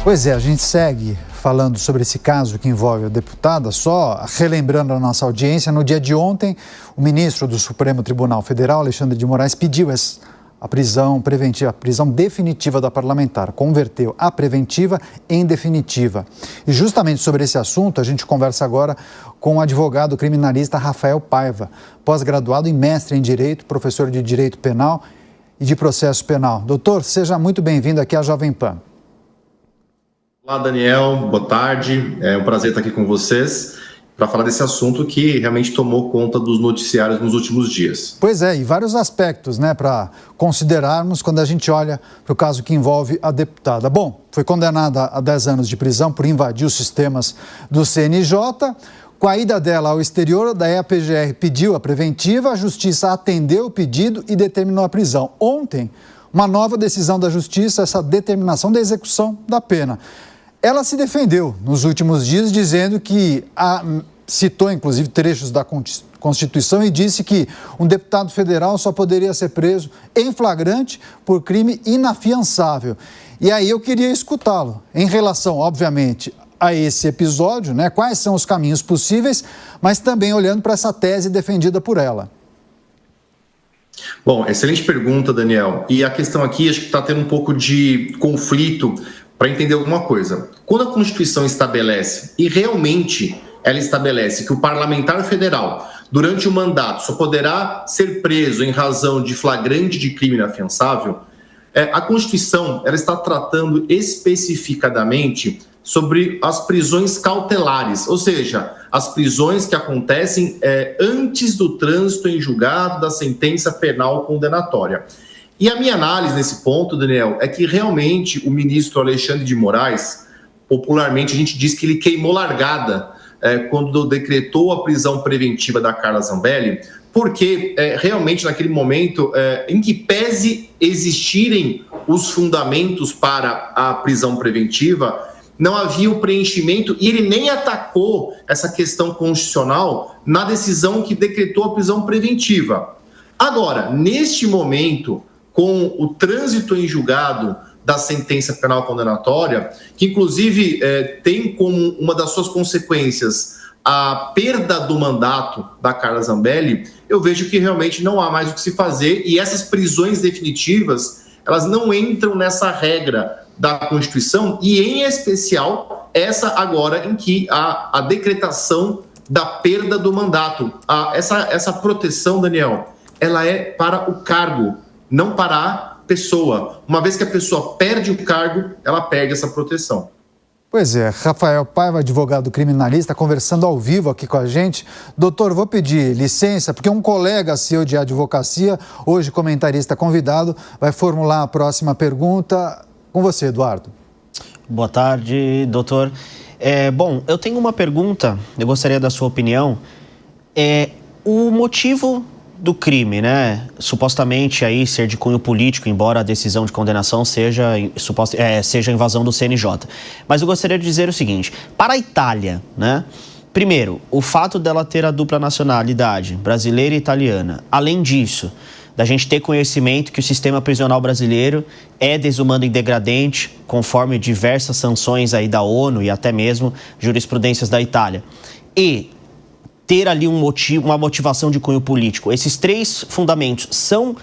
Pois é, a gente segue falando sobre esse caso que envolve a deputada, só relembrando a nossa audiência, no dia de ontem, o ministro do Supremo Tribunal Federal, Alexandre de Moraes, pediu a prisão preventiva, a prisão definitiva da parlamentar, converteu a preventiva em definitiva. E justamente sobre esse assunto, a gente conversa agora com o advogado criminalista Rafael Paiva, pós-graduado e mestre em Direito, professor de Direito Penal e de Processo Penal. Doutor, seja muito bem-vindo aqui à Jovem Pan. Olá, Daniel, boa tarde. É um prazer estar aqui com vocês para falar desse assunto que realmente tomou conta dos noticiários nos últimos dias. Pois é, e vários aspectos, né, para considerarmos quando a gente olha para o caso que envolve a deputada. Bom, foi condenada a 10 anos de prisão por invadir os sistemas do CNJ. Com a ida dela ao exterior, daí a PGR pediu a preventiva, a Justiça atendeu o pedido e determinou a prisão. Ontem, uma nova decisão da Justiça, essa determinação da execução da pena. Ela se defendeu nos últimos dias, dizendo que citou inclusive trechos da Constituição e disse que um deputado federal só poderia ser preso em flagrante por crime inafiançável. E aí eu queria escutá-lo em relação, obviamente, a esse episódio, né? Quais são os caminhos possíveis, mas também olhando para essa tese defendida por ela. Bom, excelente pergunta, Daniel. E a questão aqui, acho que está tendo um pouco de conflito para entender alguma coisa. Quando a Constituição estabelece, e realmente ela estabelece que o parlamentar federal, durante o mandato, só poderá ser preso em razão de flagrante de crime inafiançável, a Constituição ela está tratando especificadamente sobre as prisões cautelares, ou seja, as prisões que acontecem antes do trânsito em julgado da sentença penal condenatória. E a minha análise nesse ponto, Daniel, é que realmente o ministro Alexandre de Moraes, popularmente a gente diz que ele queimou largada quando decretou a prisão preventiva da Carla Zambelli, porque realmente naquele momento, em que pese existirem os fundamentos para a prisão preventiva, não havia o preenchimento e ele nem atacou essa questão constitucional na decisão que decretou a prisão preventiva. Agora, neste momento, com o trânsito em julgado da sentença penal condenatória, que inclusive tem como uma das suas consequências a perda do mandato da Carla Zambelli, eu vejo que realmente não há mais o que se fazer e essas prisões definitivas, elas não entram nessa regra da Constituição e, em especial, essa agora em que a decretação da perda do mandato. Essa proteção, Daniel, ela é para o cargo, não para a pessoa. Uma vez que a pessoa perde o cargo, ela perde essa proteção. Pois é, Rafael Paiva, advogado criminalista, conversando ao vivo aqui com a gente. Doutor, vou pedir licença, porque um colega seu de advocacia, hoje comentarista convidado, vai formular a próxima pergunta. Com você, Eduardo. Boa tarde, doutor. Bom, eu tenho uma pergunta, eu gostaria da sua opinião. O motivo do crime, né? Supostamente aí ser de cunho político, embora a decisão de condenação seja a invasão do CNJ. Mas eu gostaria de dizer o seguinte, para a Itália, né? Primeiro, o fato dela ter a dupla nacionalidade, brasileira e italiana. Além disso, da gente ter conhecimento que o sistema prisional brasileiro é desumano e degradante, conforme diversas sanções aí da ONU e até mesmo jurisprudências da Itália. E ter ali uma motivação de cunho político. Esses três fundamentos são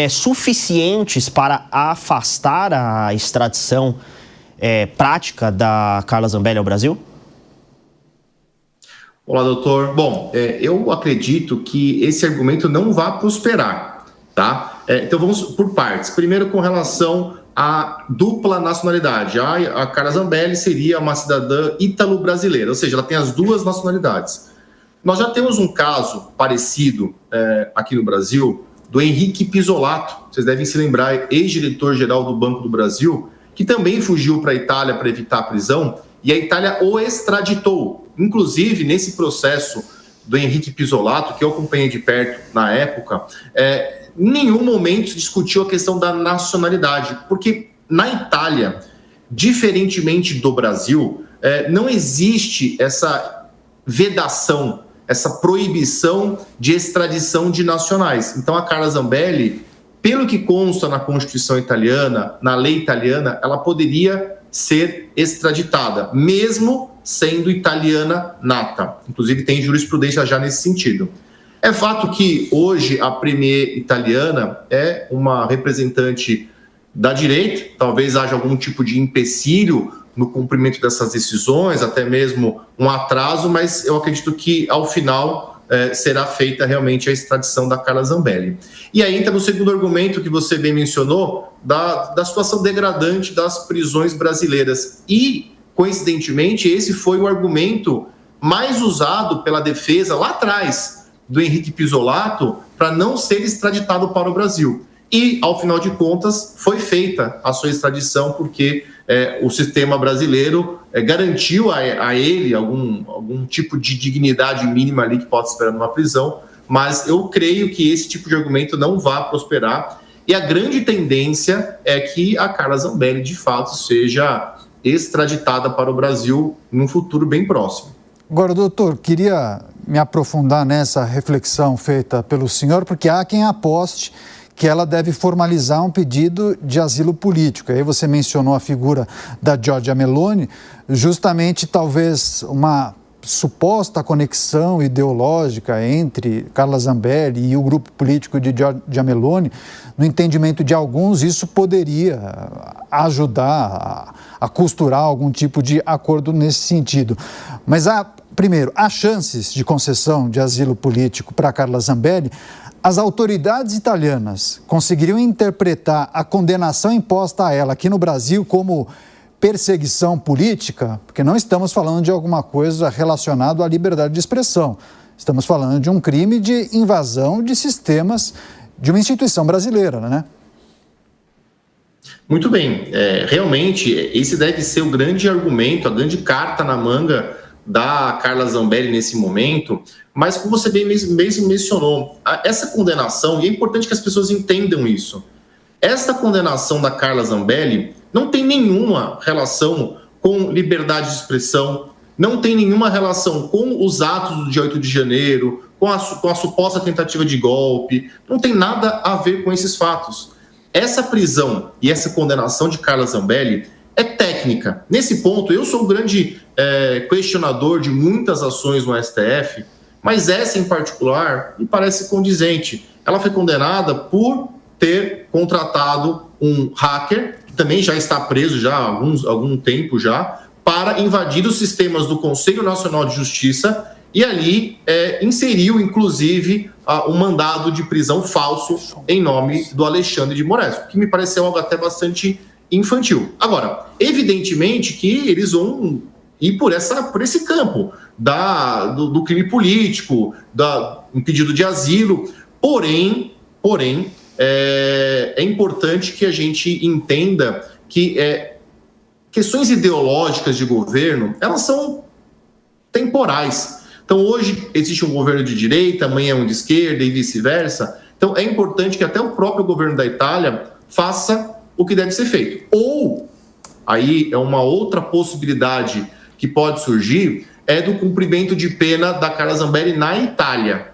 suficientes para afastar a extradição prática da Carla Zambelli ao Brasil? Olá, doutor. Bom, eu acredito que esse argumento não vai prosperar, tá? Então vamos por partes. Primeiro, com relação à dupla nacionalidade. A Carla Zambelli seria uma cidadã ítalo-brasileira, ou seja, ela tem as duas nacionalidades. Nós já temos um caso parecido aqui no Brasil, do Henrique Pisolato, vocês devem se lembrar, ex-diretor-geral do Banco do Brasil, que também fugiu para a Itália para evitar a prisão, e a Itália o extraditou. Inclusive, nesse processo do Henrique Pisolato, que eu acompanhei de perto na época, em nenhum momento se discutiu a questão da nacionalidade, porque na Itália, diferentemente do Brasil, não existe essa vedação, essa proibição de extradição de nacionais. Então, a Carla Zambelli, pelo que consta na Constituição italiana, na lei italiana, ela poderia ser extraditada, mesmo sendo italiana nata. Inclusive, tem jurisprudência já nesse sentido. É fato que hoje a premier italiana é uma representante da direita, talvez haja algum tipo de empecilho no cumprimento dessas decisões, até mesmo um atraso, mas eu acredito que, ao final, será feita realmente a extradição da Carla Zambelli. E aí entra no segundo argumento que você bem mencionou, da situação degradante das prisões brasileiras. E, coincidentemente, esse foi o argumento mais usado pela defesa lá atrás do Henrique Pizzolatto para não ser extraditado para o Brasil. E, ao final de contas, foi feita a sua extradição porque o sistema brasileiro garantiu a ele algum tipo de dignidade mínima ali que pode esperar numa prisão, mas eu creio que esse tipo de argumento não vai prosperar e a grande tendência é que a Carla Zambelli, de fato, seja extraditada para o Brasil num futuro bem próximo. Agora, doutor, queria me aprofundar nessa reflexão feita pelo senhor, porque há quem aposte que ela deve formalizar um pedido de asilo político. Aí você mencionou a figura da Giorgia Meloni, justamente talvez uma suposta conexão ideológica entre Carla Zambelli e o grupo político de Giorgia Meloni. No entendimento de alguns, isso poderia ajudar a costurar algum tipo de acordo nesse sentido. Mas, primeiro, há chances de concessão de asilo político para Carla Zambelli? As autoridades italianas conseguiriam interpretar a condenação imposta a ela aqui no Brasil como perseguição política? Porque não estamos falando de alguma coisa relacionada à liberdade de expressão. Estamos falando de um crime de invasão de sistemas de uma instituição brasileira, né? Muito bem. Realmente, esse deve ser o grande argumento, a grande carta na manga da Carla Zambelli nesse momento, mas como você bem mesmo mencionou, essa condenação, e é importante que as pessoas entendam isso, essa condenação da Carla Zambelli não tem nenhuma relação com liberdade de expressão, não tem nenhuma relação com os atos do dia 8 de janeiro, com a suposta tentativa de golpe, não tem nada a ver com esses fatos. Essa prisão e essa condenação de Carla Zambelli é técnica. Nesse ponto, eu sou um grande questionador de muitas ações no STF, mas essa em particular me parece condizente. Ela foi condenada por ter contratado um hacker, que também já está preso já há algum tempo já, para invadir os sistemas do Conselho Nacional de Justiça e ali inseriu, inclusive, um mandado de prisão falso em nome do Alexandre de Moraes, que me pareceu algo até bastante infantil. Agora, evidentemente que eles vão ir por esse campo do crime político, um pedido de asilo, porém, é importante que a gente entenda que questões ideológicas de governo, elas são temporais. Então, hoje existe um governo de direita, amanhã um de esquerda e vice-versa. Então, é importante que até o próprio governo da Itália faça o que deve ser feito. Ou, aí é uma outra possibilidade que pode surgir, é do cumprimento de pena da Carla Zambelli na Itália.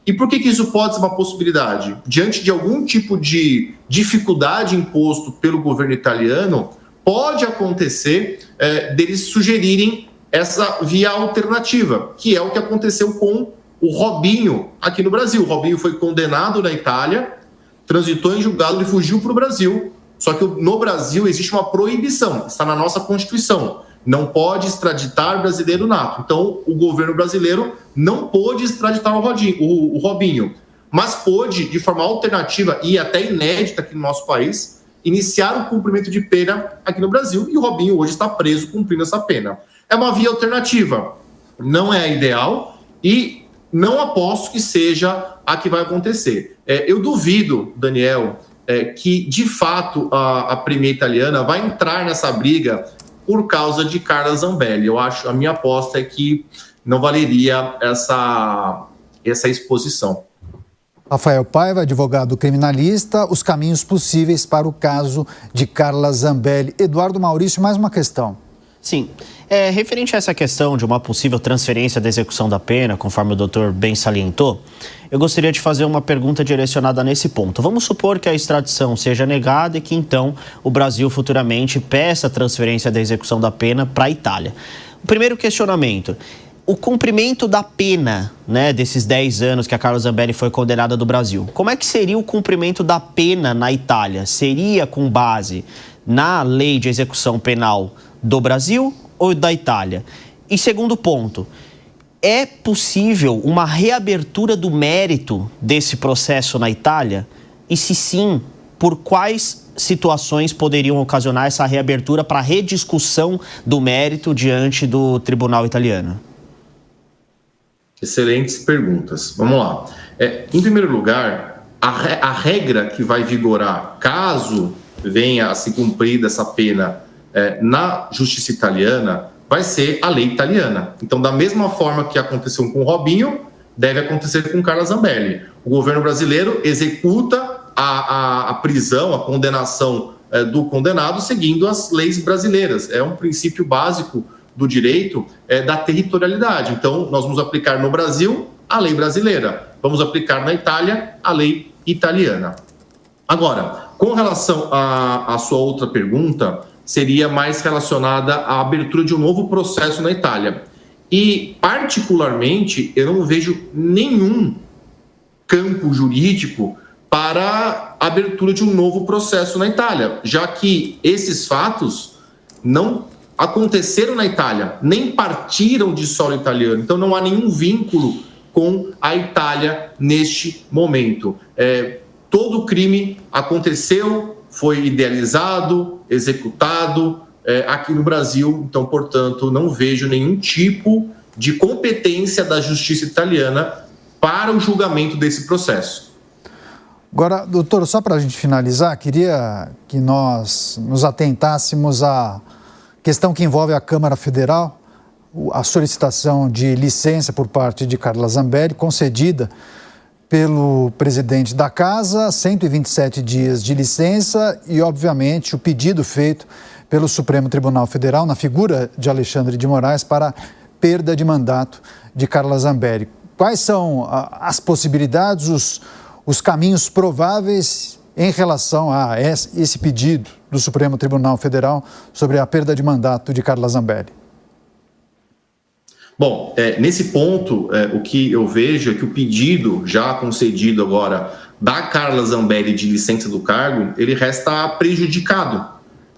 E por que isso pode ser uma possibilidade? Diante de algum tipo de dificuldade imposto pelo governo italiano, pode acontecer deles sugerirem essa via alternativa, que é o que aconteceu com o Robinho aqui no Brasil. O Robinho foi condenado na Itália, transitou em julgado e fugiu para o Brasil. Só que no Brasil existe uma proibição, está na nossa Constituição. Não pode extraditar brasileiro nato. Então, o governo brasileiro não pôde extraditar o Robinho, mas pôde, de forma alternativa e até inédita aqui no nosso país, iniciar o cumprimento de pena aqui no Brasil, e o Robinho hoje está preso cumprindo essa pena. É uma via alternativa, não é a ideal e não aposto que seja a que vai acontecer. Eu duvido, Daniel, que de fato a premier italiana vai entrar nessa briga por causa de Carla Zambelli. A minha aposta é que não valeria essa exposição. Rafael Paiva, advogado criminalista, os caminhos possíveis para o caso de Carla Zambelli. Eduardo Maurício, mais uma questão. Sim. Referente a essa questão de uma possível transferência da execução da pena, conforme o doutor bem salientou, eu gostaria de fazer uma pergunta direcionada nesse ponto. Vamos supor que a extradição seja negada e que, então, o Brasil futuramente peça a transferência da execução da pena para a Itália. O primeiro questionamento: o cumprimento da pena, né, desses 10 anos que a Carla Zambelli foi condenada do Brasil, como é que seria o cumprimento da pena na Itália? Seria com base na lei de execução penal do Brasil ou da Itália? E segundo ponto, é possível uma reabertura do mérito desse processo na Itália? E se sim, por quais situações poderiam ocasionar essa reabertura para rediscussão do mérito diante do tribunal italiano? Excelentes perguntas. Vamos lá. Em primeiro lugar, a regra que vai vigorar caso venha a se cumprir dessa pena na justiça italiana vai ser a lei italiana. Então, da mesma forma que aconteceu com o Robinho, deve acontecer com Carla Zambelli. O governo brasileiro executa a prisão, a condenação do condenado seguindo as leis brasileiras. É um princípio básico do direito da territorialidade. Então, nós vamos aplicar no Brasil a lei brasileira, vamos aplicar na Itália a lei italiana. Agora, com relação à sua outra pergunta, seria mais relacionada à abertura de um novo processo na Itália. E, particularmente, eu não vejo nenhum campo jurídico para a abertura de um novo processo na Itália, já que esses fatos não aconteceram na Itália, nem partiram de solo italiano. Então, não há nenhum vínculo com a Itália neste momento. Todo crime aconteceu, foi idealizado, executado aqui no Brasil. Então, portanto, não vejo nenhum tipo de competência da justiça italiana para o julgamento desse processo. Agora, doutor, só para a gente finalizar, queria que nós nos atentássemos à questão que envolve a Câmara Federal, a solicitação de licença por parte de Carla Zambelli, concedida pelo presidente da Casa, 127 dias de licença e, obviamente, o pedido feito pelo Supremo Tribunal Federal, na figura de Alexandre de Moraes, para perda de mandato de Carla Zambelli. Quais são as possibilidades, os caminhos prováveis em relação a esse pedido do Supremo Tribunal Federal sobre a perda de mandato de Carla Zambelli? Bom, nesse ponto, o que eu vejo é que o pedido já concedido agora da Carla Zambelli de licença do cargo, ele resta prejudicado,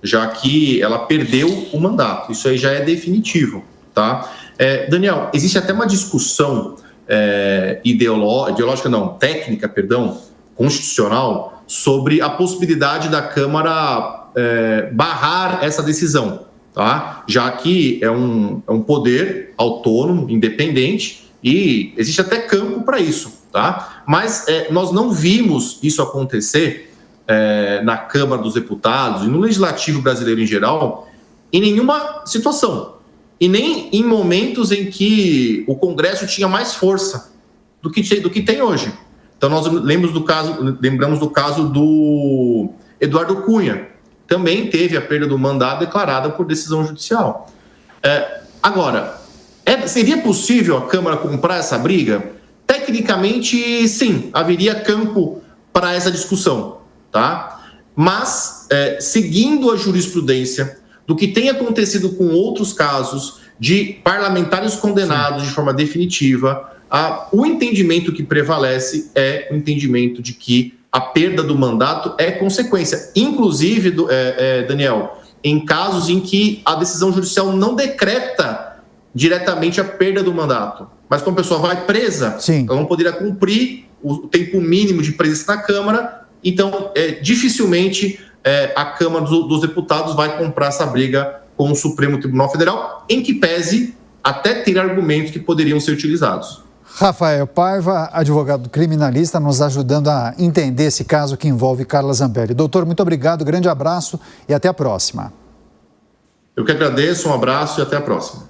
já que ela perdeu o mandato. Isso aí já é definitivo, tá? Daniel, existe até uma discussão técnica, constitucional, sobre a possibilidade da Câmara barrar essa decisão. Tá? Já que é um poder autônomo, independente, e existe até campo para isso. Tá? Mas nós não vimos isso acontecer na Câmara dos Deputados e no Legislativo brasileiro em geral, em nenhuma situação. E nem em momentos em que o Congresso tinha mais força do que tem hoje. Então, nós lembramos do caso do Eduardo Cunha. Também teve a perda do mandato declarada por decisão judicial. Agora, seria possível a Câmara comprar essa briga? Tecnicamente, sim, haveria campo para essa discussão, tá? Mas, seguindo a jurisprudência do que tem acontecido com outros casos de parlamentares condenados de forma definitiva, o entendimento que prevalece é o entendimento de que a perda do mandato é consequência. Inclusive, Daniel, em casos em que a decisão judicial não decreta diretamente a perda do mandato, mas quando a pessoa vai presa, sim, ela não poderia cumprir o tempo mínimo de presença na Câmara, então dificilmente a Câmara dos Deputados vai comprar essa briga com o Supremo Tribunal Federal, em que pese até ter argumentos que poderiam ser utilizados. Rafael Paiva, advogado criminalista, nos ajudando a entender esse caso que envolve Carla Zambelli. Doutor, muito obrigado, grande abraço e até a próxima. Eu que agradeço, um abraço e até a próxima.